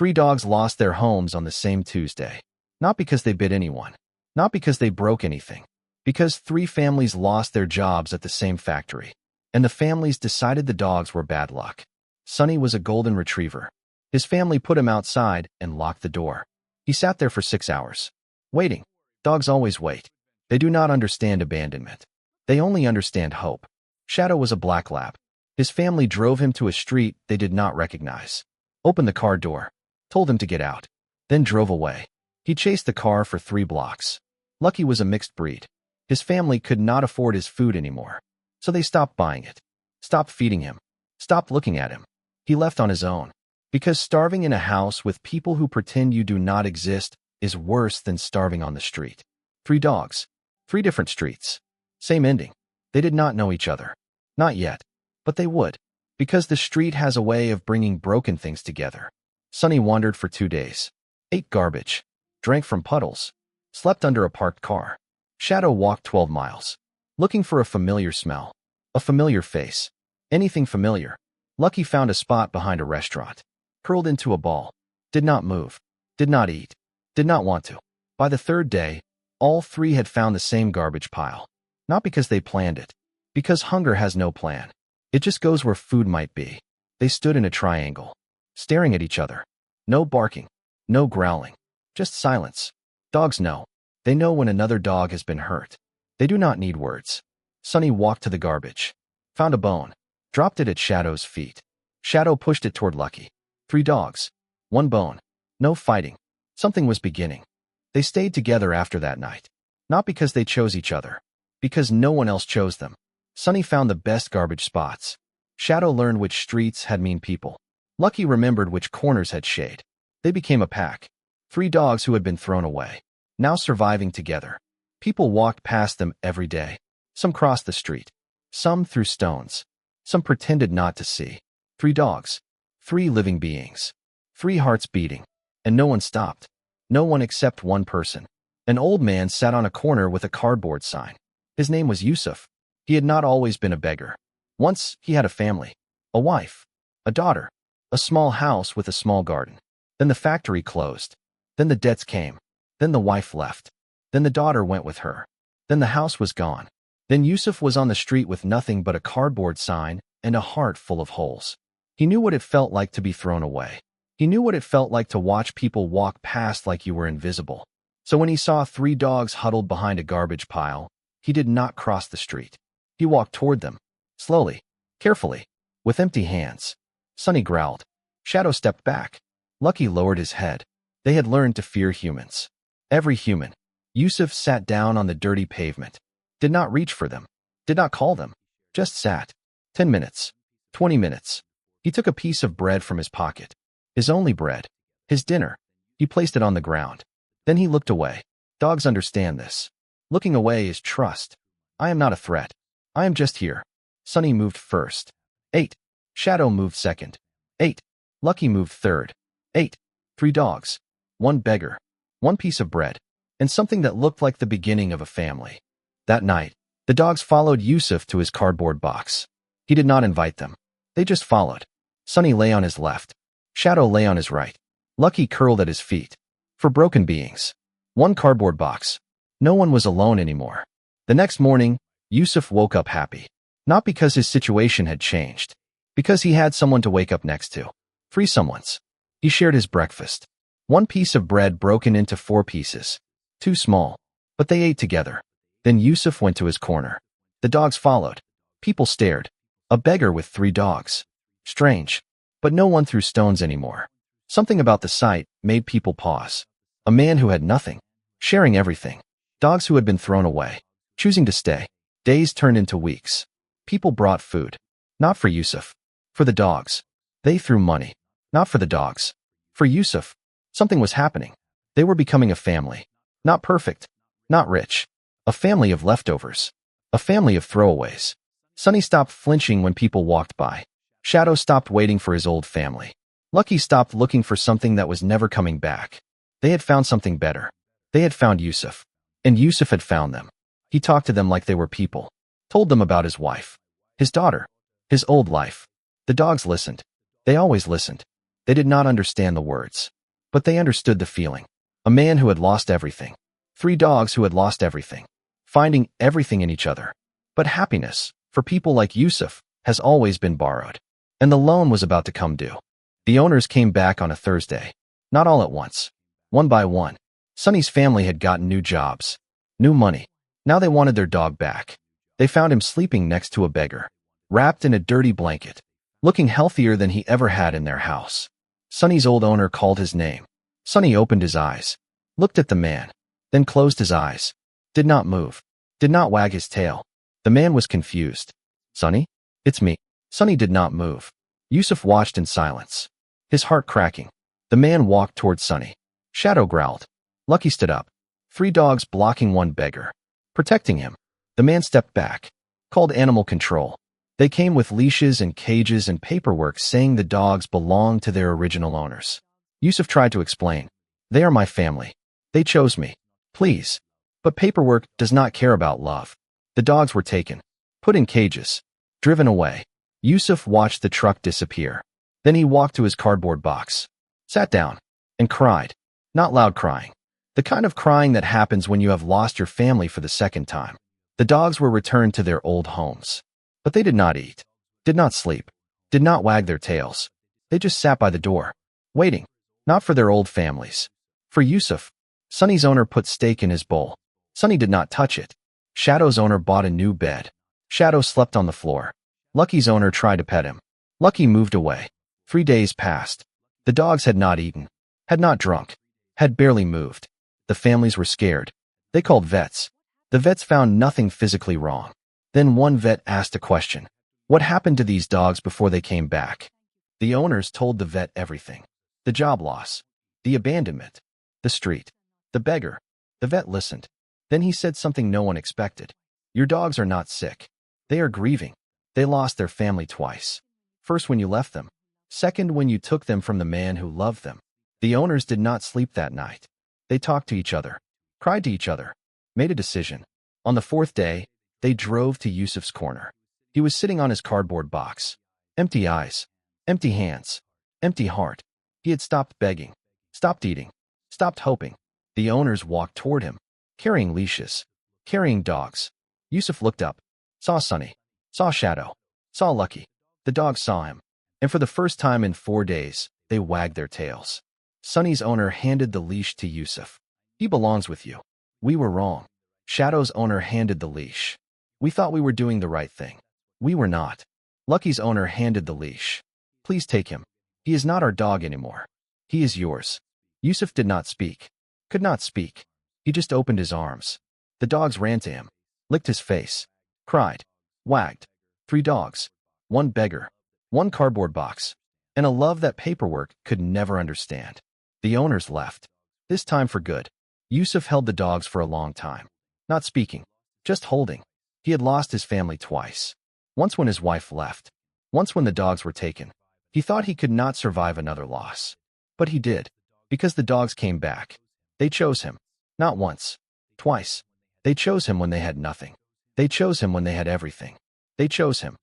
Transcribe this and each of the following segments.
Three dogs lost their homes on the same Tuesday. Not because they bit anyone. Not because they broke anything. Because three families lost their jobs at the same factory. And the families decided the dogs were bad luck. Sonny was a golden retriever. His family put him outside and locked the door. He sat there for 6 hours. Waiting. Dogs always wait. They do not understand abandonment. They only understand hope. Shadow was a black lab. His family drove him to a street they did not recognize. Opened the car door. Told him to get out. Then drove away. He chased the car for 3 blocks. Lucky was a mixed breed. His family could not afford his food anymore. So they stopped buying it. Stopped feeding him. Stopped looking at him. He left on his own. Because starving in a house with people who pretend you do not exist is worse than starving on the street. 3 dogs. 3 different streets. Same ending. They did not know each other. Not yet. But they would. Because the street has a way of bringing broken things together. Sonny wandered for 2 days. Ate garbage. Drank from puddles. Slept under a parked car. Shadow walked 12 miles. Looking for a familiar smell. A familiar face. Anything familiar. Lucky found a spot behind a restaurant. Curled into a ball. Did not move. Did not eat. Did not want to. By the 3rd day, all 3 had found the same garbage pile. Not because they planned it. Because hunger has no plan. It just goes where food might be. They stood in a triangle. Staring at each other. No barking. No growling. Just silence. Dogs know. They know when another dog has been hurt. They do not need words. Sonny walked to the garbage. Found a bone. Dropped it at Shadow's feet. Shadow pushed it toward Lucky. 3 dogs. 1 bone. No fighting. Something was beginning. They stayed together after that night. Not because they chose each other. Because no one else chose them. Sonny found the best garbage spots. Shadow learned which streets had mean people. Lucky remembered which corners had shade. They became a pack. 3 dogs who had been thrown away. Now surviving together. People walked past them every day. Some crossed the street. Some threw stones. Some pretended not to see. 3 dogs. 3 living beings. 3 hearts beating. And no one stopped. No one except one person. An old man sat on a corner with a cardboard sign. His name was Yusuf. He had not always been a beggar. Once he had a family. A wife. A daughter. A small house with a small garden. Then the factory closed. Then the debts came. Then the wife left. Then the daughter went with her. Then the house was gone. Then Yusuf was on the street with nothing but a cardboard sign and a heart full of holes. He knew what it felt like to be thrown away. He knew what it felt like to watch people walk past like you were invisible. So when he saw 3 dogs huddled behind a garbage pile, he did not cross the street. He walked toward them. Slowly. Carefully. With empty hands. Sonny growled. Shadow stepped back. Lucky lowered his head. They had learned to fear humans. Every human. Yusuf sat down on the dirty pavement. Did not reach for them. Did not call them. Just sat. 10 minutes. 20 minutes. He took a piece of bread from his pocket. His only bread. His dinner. He placed it on the ground. Then he looked away. Dogs understand this. Looking away is trust. I am not a threat. I am just here. Sonny moved first. 8. Shadow moved second. 8. Lucky moved third. 8. 3 dogs. 1 beggar. 1 piece of bread. And something that looked like the beginning of a family. That night, the dogs followed Yusuf to his cardboard box. He did not invite them. They just followed. Sonny lay on his left. Shadow lay on his right. Lucky curled at his feet. For broken beings. 1 cardboard box. No one was alone anymore. The next morning, Yusuf woke up happy. Not because his situation had changed. Because he had someone to wake up next to. 3 someones. He shared his breakfast. 1 piece of bread broken into 4 pieces. Too small. But they ate together. Then Yusuf went to his corner. The dogs followed. People stared. A beggar with 3 dogs. Strange. But no one threw stones anymore. Something about the sight made people pause. A man who had nothing. Sharing everything. Dogs who had been thrown away. Choosing to stay. Days turned into weeks. People brought food. Not for Yusuf. For the dogs. They threw money. Not for the dogs. For Yusuf. Something was happening. They were becoming a family. Not perfect. Not rich. A family of leftovers. A family of throwaways. Sonny stopped flinching when people walked by. Shadow stopped waiting for his old family. Lucky stopped looking for something that was never coming back. They had found something better. They had found Yusuf. And Yusuf had found them. He talked to them like they were people. Told them about his wife. His daughter. His old life. The dogs listened. They always listened. They did not understand the words, but they understood the feeling. A man who had lost everything. 3 dogs who had lost everything. Finding everything in each other. But happiness, for people like Yusuf, has always been borrowed. And the loan was about to come due. The owners came back on a Thursday. Not all at once. One by one. Sonny's family had gotten new jobs. New money. Now they wanted their dog back. They found him sleeping next to a beggar. Wrapped in a dirty blanket. Looking healthier than he ever had in their house. Sonny's old owner called his name. Sonny opened his eyes. Looked at the man. Then closed his eyes. Did not move. Did not wag his tail. The man was confused. Sonny? It's me. Sonny did not move. Yusuf watched in silence. His heart cracking. The man walked towards Sonny. Shadow growled. Lucky stood up. 3 dogs blocking one beggar. Protecting him. The man stepped back. Called animal control. They came with leashes and cages and paperwork saying the dogs belonged to their original owners. Yusuf tried to explain. They are my family. They chose me. Please. But paperwork does not care about love. The dogs were taken. Put in cages. Driven away. Yusuf watched the truck disappear. Then he walked to his cardboard box. Sat down. And cried. Not loud crying. The kind of crying that happens when you have lost your family for the second time. The dogs were returned to their old homes. But they did not eat. Did not sleep. Did not wag their tails. They just sat by the door. Waiting. Not for their old families. For Yusuf. Sonny's owner put steak in his bowl. Sonny did not touch it. Shadow's owner bought a new bed. Shadow slept on the floor. Lucky's owner tried to pet him. Lucky moved away. 3 days passed. The dogs had not eaten. Had not drunk. Had barely moved. The families were scared. They called vets. The vets found nothing physically wrong. Then one vet asked a question. What happened to these dogs before they came back? The owners told the vet everything. The job loss. The abandonment. The street. The beggar. The vet listened. Then he said something no one expected. Your dogs are not sick. They are grieving. They lost their family twice. First when you left them. Second when you took them from the man who loved them. The owners did not sleep that night. They talked to each other. Cried to each other. Made a decision. On the 4th day, they drove to Yusuf's corner. He was sitting on his cardboard box. Empty eyes. Empty hands. Empty heart. He had stopped begging. Stopped eating. Stopped hoping. The owners walked toward him. Carrying leashes. Carrying dogs. Yusuf looked up. Saw Sonny. Saw Shadow. Saw Lucky. The dogs saw him. And for the first time in 4 days, they wagged their tails. Sonny's owner handed the leash to Yusuf. He belongs with you. We were wrong. Shadow's owner handed the leash. We thought we were doing the right thing. We were not. Lucky's owner handed the leash. Please take him. He is not our dog anymore. He is yours. Yusuf did not speak. Could not speak. He just opened his arms. The dogs ran to him. Licked his face. Cried. Wagged. 3 dogs. 1 beggar. 1 cardboard box. And a love that paperwork could never understand. The owners left. This time for good. Yusuf held the dogs for a long time. Not speaking. Just holding. He had lost his family twice. Once when his wife left. Once when the dogs were taken. He thought he could not survive another loss. But he did. Because the dogs came back. They chose him. Not once. Twice. They chose him when they had nothing. They chose him when they had everything. They chose him.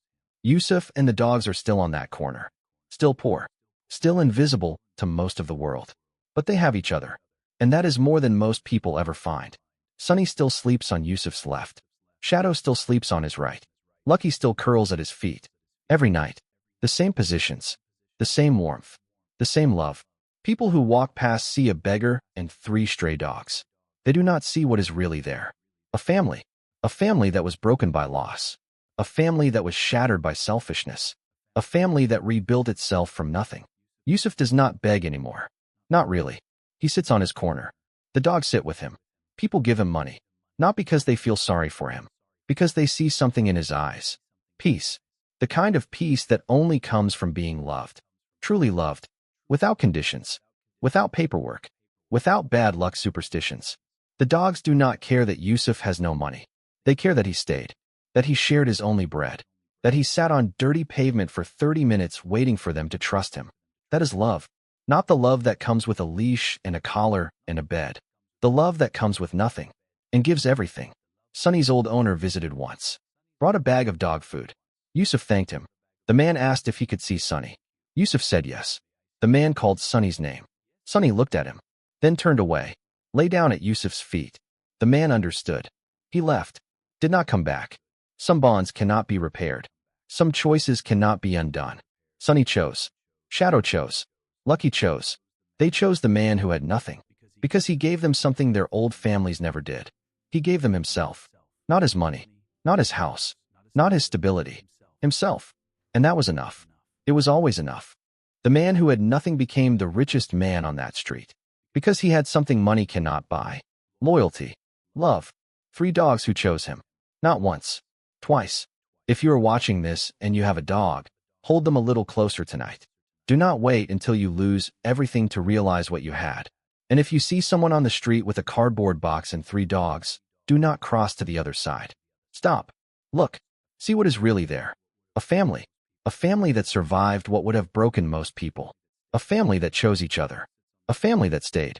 Yusuf and the dogs are still on that corner. Still poor. Still invisible to most of the world. But they have each other. And that is more than most people ever find. Sonny still sleeps on Yusuf's left. Shadow still sleeps on his right. Lucky still curls at his feet. Every night. The same positions. The same warmth. The same love. People who walk past see a beggar and 3 stray dogs. They do not see what is really there. A family. A family that was broken by loss. A family that was shattered by selfishness. A family that rebuilt itself from nothing. Yusuf does not beg anymore. Not really. He sits on his corner. The dogs sit with him. People give him money. Not because they feel sorry for him. Because they see something in his eyes. Peace. The kind of peace that only comes from being loved. Truly loved. Without conditions. Without paperwork. Without bad luck superstitions. The dogs do not care that Yusuf has no money. They care that he stayed. That he shared his only bread. That he sat on dirty pavement for 30 minutes waiting for them to trust him. That is love. Not the love that comes with a leash and a collar and a bed. The love that comes with nothing. And gives everything. Sonny's old owner visited once. Brought a bag of dog food. Yusuf thanked him. The man asked if he could see Sonny. Yusuf said yes. The man called Sonny's name. Sonny looked at him, then turned away, lay down at Yusuf's feet. The man understood. He left, did not come back. Some bonds cannot be repaired. Some choices cannot be undone. Sonny chose. Shadow chose. Lucky chose. They chose the man who had nothing, because he gave them something their old families never did. He gave them himself. Not his money, not his house, not his stability. Himself. And that was enough. It was always enough. The man who had nothing became the richest man on that street, because he had something money cannot buy. Loyalty. Love. 3 dogs who chose him. Not once. Twice. If you are watching this and you have a dog, hold them a little closer tonight. Do not wait until you lose everything to realize what you had. And if you see someone on the street with a cardboard box and 3 dogs, do not cross to the other side. Stop. Look. See what is really there. A family. A family that survived what would have broken most people. A family that chose each other. A family that stayed.